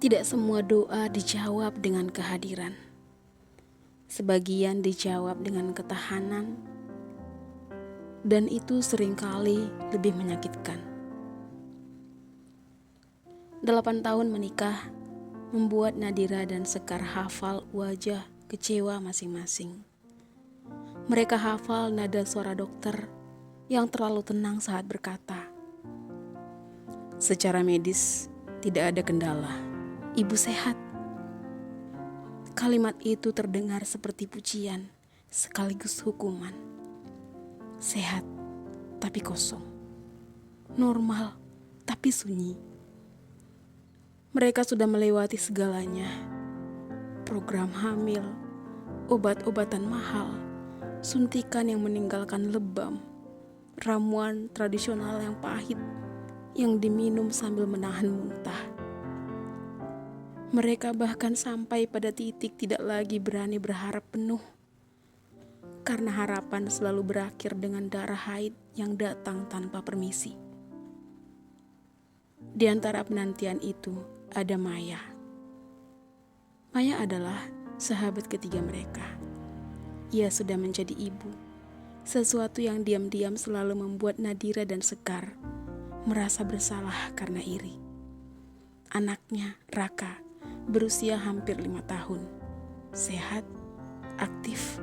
Tidak semua doa dijawab dengan kehadiran. Sebagian dijawab dengan ketahanan, dan itu seringkali lebih menyakitkan. 8 tahun menikah membuat Nadira dan Sekar hafal wajah kecewa masing-masing. Mereka hafal nada suara dokter yang terlalu tenang saat berkata, "Secara medis tidak ada kendala. Ibu sehat." Kalimat itu terdengar seperti pujian sekaligus hukuman. Sehat tapi kosong. Normal tapi sunyi. Mereka sudah melewati segalanya. Program hamil, obat-obatan mahal, suntikan yang meninggalkan lebam, ramuan tradisional yang pahit yang diminum sambil menahan muntah. Mereka bahkan sampai pada titik tidak lagi berani berharap penuh, karena harapan selalu berakhir dengan darah haid yang datang tanpa permisi. Di antara penantian itu ada Maya. Maya adalah sahabat ketiga mereka. Ia sudah menjadi ibu, sesuatu yang diam-diam selalu membuat Nadira dan Sekar merasa bersalah karena iri. Anaknya, Raka, berusia hampir 5 tahun, sehat, aktif,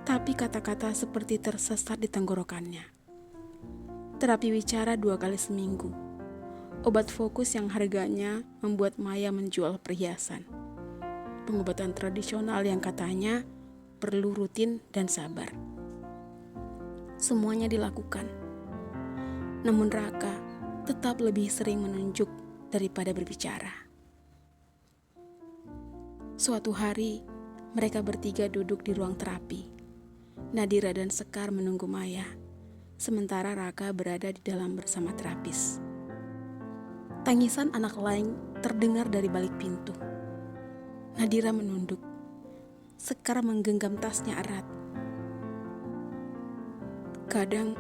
tapi kata-kata seperti tersesat di tenggorokannya. Terapi bicara 2 kali seminggu, obat fokus yang harganya membuat Maya menjual perhiasan, pengobatan tradisional yang katanya perlu rutin dan sabar. Semuanya dilakukan, namun Raka tetap lebih sering menunjuk daripada berbicara. Suatu hari, mereka bertiga duduk di ruang terapi. Nadira dan Sekar menunggu Maya, sementara Raka berada di dalam bersama terapis. Tangisan anak lain terdengar dari balik pintu. Nadira menunduk. Sekar menggenggam tasnya erat. "Kadang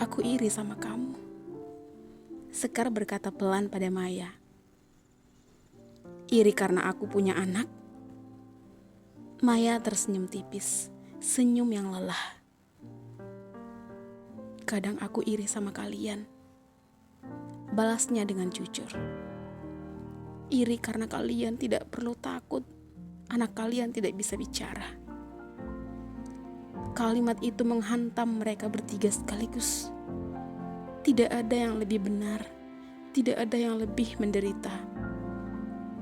aku iri sama kamu," Sekar berkata pelan pada Maya. "Iri karena aku punya anak?" Maya tersenyum tipis, senyum yang lelah. "Kadang aku iri sama kalian," balasnya dengan jujur. "Iri karena kalian tidak perlu takut anak kalian tidak bisa bicara." Kalimat itu menghantam mereka bertiga sekaligus. Tidak ada yang lebih benar, tidak ada yang lebih menderita.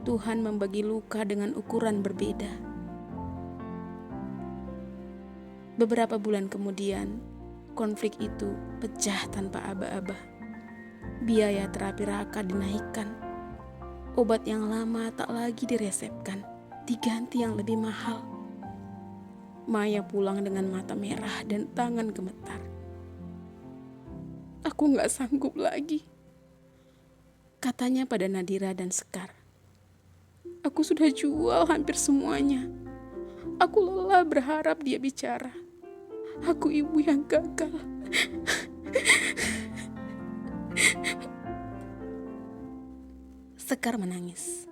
Tuhan membagi luka dengan ukuran berbeda. Beberapa bulan kemudian, konflik itu pecah tanpa aba-aba. Biaya terapi Raka dinaikkan. Obat yang lama tak lagi diresepkan, diganti yang lebih mahal. Maya pulang dengan mata merah dan tangan gemetar. "Aku gak sanggup lagi," katanya pada Nadira dan Sekar. "Aku sudah jual hampir semuanya. Aku lelah berharap dia bicara. Aku ibu yang gagal." Sekar menangis.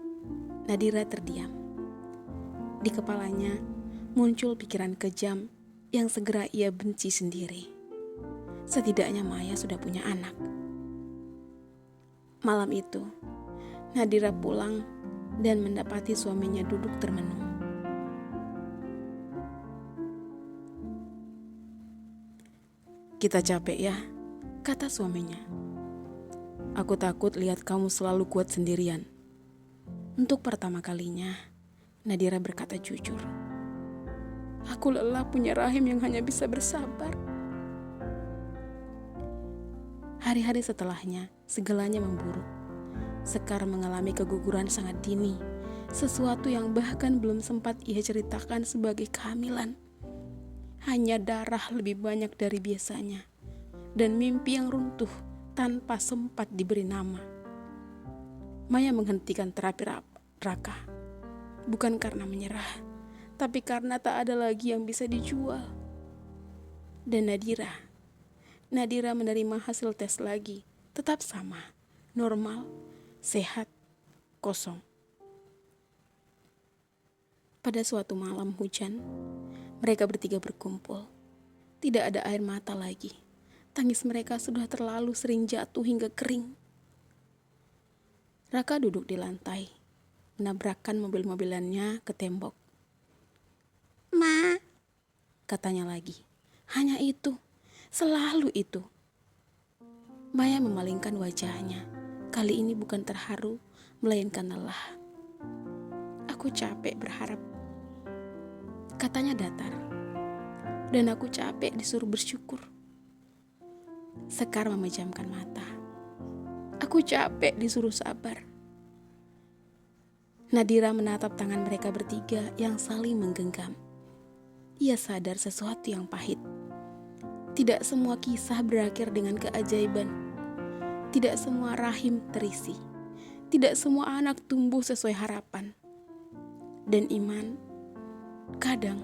Nadira terdiam. Di kepalanya muncul pikiran kejam yang segera ia benci sendiri. Setidaknya Maya sudah punya anak. Malam itu, Nadira pulang dan mendapati suaminya duduk termenung. "Kita capek ya," kata suaminya. "Aku takut lihat kamu selalu kuat sendirian." Untuk pertama kalinya, Nadira berkata jujur. "Aku lelah punya rahim yang hanya bisa bersabar." Hari-hari setelahnya, segalanya memburuk. Sekar mengalami keguguran sangat dini, sesuatu yang bahkan belum sempat ia ceritakan sebagai kehamilan. Hanya darah lebih banyak dari biasanya, dan mimpi yang runtuh tanpa sempat diberi nama. Maya menghentikan terapi Raka, bukan karena menyerah, tapi karena tak ada lagi yang bisa dijual. Dan Nadira menerima hasil tes lagi, tetap sama, normal, sehat, kosong. Pada suatu malam hujan, mereka bertiga berkumpul. Tidak ada air mata lagi. Tangis mereka sudah terlalu sering jatuh hingga kering. Raka duduk di lantai, menabrakkan mobil-mobilannya ke tembok. "Ma," katanya lagi. Hanya itu, selalu itu. Maya memalingkan wajahnya. Kali ini bukan terharu, melainkan lelah. "Aku capek berharap," katanya datar. "Dan aku capek disuruh bersyukur." Sekar memejamkan mata. "Aku capek disuruh sabar." Nadira menatap tangan mereka bertiga yang saling menggenggam. Ia sadar sesuatu yang pahit. Tidak semua kisah berakhir dengan keajaiban. Tidak semua rahim terisi. Tidak semua anak tumbuh sesuai harapan. Dan iman kadang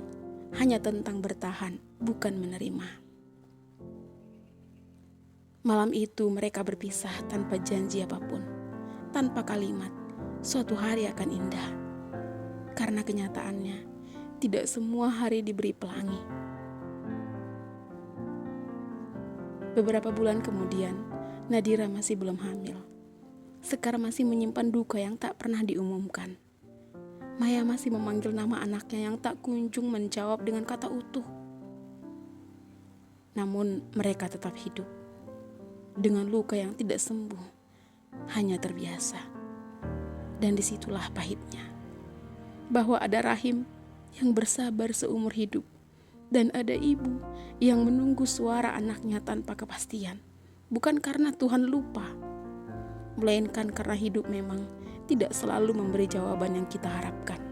hanya tentang bertahan, bukan menerima. Malam itu mereka berpisah tanpa janji apapun, tanpa kalimat, suatu hari akan indah. Karena kenyataannya, tidak semua hari diberi pelangi. Beberapa bulan kemudian, Nadira masih belum hamil. Sekar masih menyimpan duka yang tak pernah diumumkan. Maya masih memanggil nama anaknya yang tak kunjung menjawab dengan kata utuh. Namun mereka tetap hidup. Dengan luka yang tidak sembuh, hanya terbiasa. Dan disitulah pahitnya. Bahwa ada rahim yang bersabar seumur hidup. Dan ada ibu yang menunggu suara anaknya tanpa kepastian. Bukan karena Tuhan lupa, melainkan karena hidup memang tidak selalu memberi jawaban yang kita harapkan.